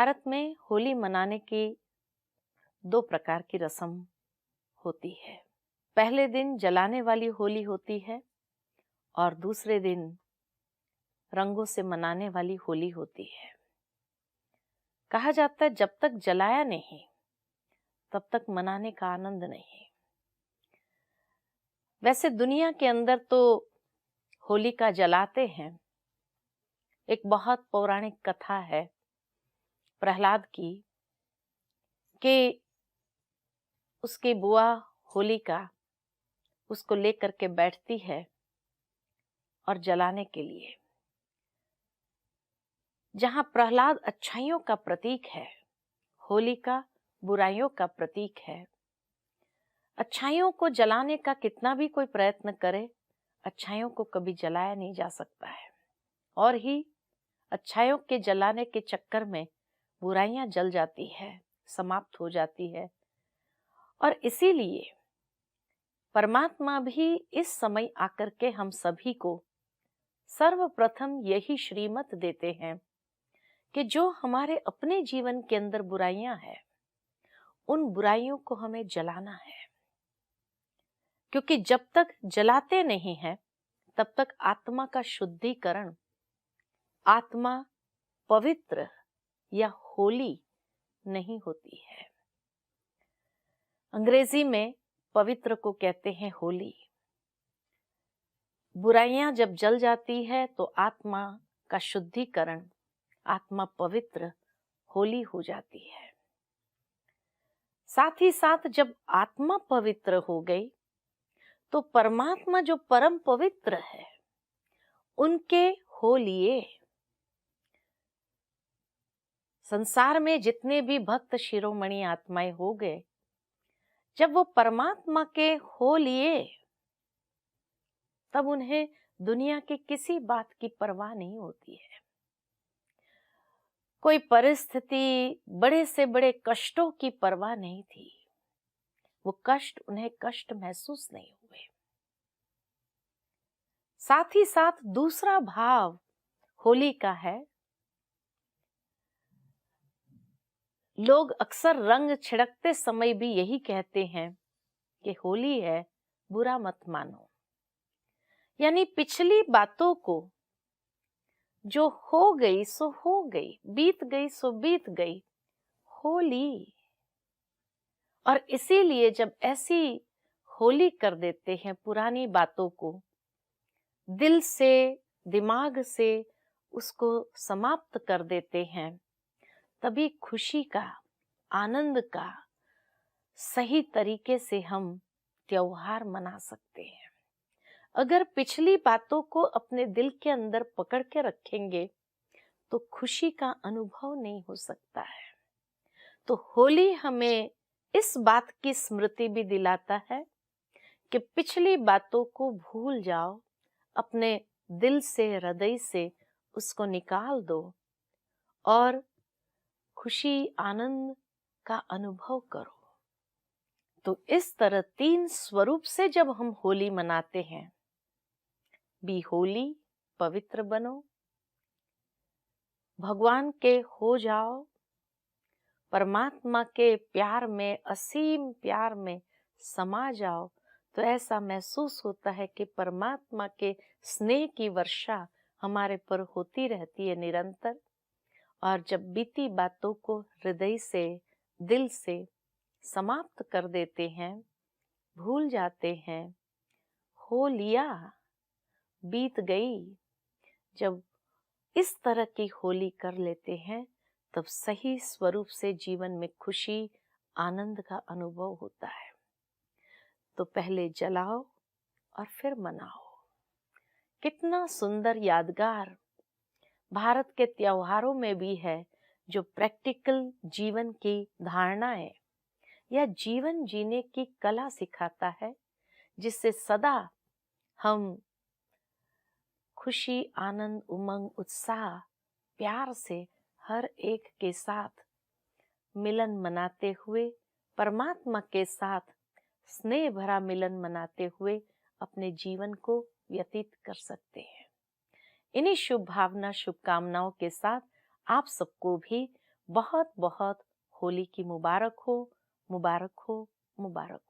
भारत में होली मनाने की दो प्रकार की रस्म होती है। पहले दिन जलाने वाली होली होती है और दूसरे दिन रंगों से मनाने वाली होली होती है। कहा जाता है जब तक जलाया नहीं तब तक मनाने का आनंद नहीं। वैसे दुनिया के अंदर तो होलिका जलाते हैं। एक बहुत पौराणिक कथा है प्रहलाद की कि उसकी बुआ होलिका उसको लेकर के बैठती है और जलाने के लिए। जहां प्रहलाद अच्छाइयों का प्रतीक है, होलिका बुराइयों का प्रतीक है। अच्छाइयों को जलाने का कितना भी कोई प्रयत्न करे, अच्छाइयों को कभी जलाया नहीं जा सकता है। और ही अच्छाइयों के जलाने के चक्कर में बुराइयां जल जाती है, समाप्त हो जाती है। और इसीलिए परमात्मा भी इस समय आकर के हम सभी को सर्वप्रथम यही श्रीमत देते हैं कि जो हमारे अपने जीवन के अंदर बुराइयां हैं, उन बुराइयों को हमें जलाना है। क्योंकि जब तक जलाते नहीं हैं तब तक आत्मा का शुद्धिकरण, आत्मा पवित्र या होली नहीं होती है। अंग्रेजी में पवित्र को कहते हैं होली। बुराइयां जब जल जाती है तो आत्मा का शुद्धिकरण, आत्मा पवित्र, होली हो जाती है। साथ ही साथ जब आत्मा पवित्र हो गई तो परमात्मा जो परम पवित्र है उनके हो लिए। संसार में जितने भी भक्त शिरोमणि आत्माएं हो गए, जब वो परमात्मा के हो लिए तब उन्हें दुनिया की किसी बात की परवाह नहीं होती है। कोई परिस्थिति, बड़े से बड़े कष्टों की परवाह नहीं थी। वो कष्ट उन्हें कष्ट महसूस नहीं हुए। साथ ही साथ दूसरा भाव होली का है। लोग अक्सर रंग छिड़कते समय भी यही कहते हैं कि होली है, बुरा मत मानो। यानी पिछली बातों को जो हो गई सो हो गई, बीत गई सो बीत गई, होली। और इसीलिए जब ऐसी होली कर देते हैं, पुरानी बातों को दिल से, दिमाग से उसको समाप्त कर देते हैं, तभी खुशी का, आनंद का सही तरीके से हम त्योहार मना सकते हैं। अगर पिछली बातों को अपने दिल के अंदर पकड़ के रखेंगे तो खुशी का अनुभव नहीं हो सकता है। तो होली हमें इस बात की स्मृति भी दिलाता है कि पिछली बातों को भूल जाओ, अपने दिल से, हृदय से उसको निकाल दो और खुशी, आनंद का अनुभव करो। तो इस तरह तीन स्वरूप से जब हम होली मनाते हैं, बी होली, पवित्र बनो, भगवान के हो जाओ, परमात्मा के प्यार में, असीम प्यार में समा जाओ, तो ऐसा महसूस होता है कि परमात्मा के स्नेह की वर्षा हमारे पर होती रहती है निरंतर। और जब बीती बातों को हृदय से, दिल से समाप्त कर देते हैं, भूल जाते हैं, हो लिया, बीत गई, जब इस तरह की होली कर लेते हैं तब सही स्वरूप से जीवन में खुशी, आनंद का अनुभव होता है। तो पहले जलाओ और फिर मनाओ। कितना सुंदर यादगार भारत के त्योहारों में भी है, जो प्रैक्टिकल जीवन की धारणाएं या जीवन जीने की कला सिखाता है, जिससे सदा हम खुशी, आनंद, उमंग, उत्साह, प्यार से हर एक के साथ मिलन मनाते हुए, परमात्मा के साथ स्नेह भरा मिलन मनाते हुए अपने जीवन को व्यतीत कर सकते हैं। इन्हीं शुभ भावना, शुभकामनाओं के साथ आप सबको भी बहुत बहुत होली की मुबारक हो, मुबारक हो, मुबारक हो।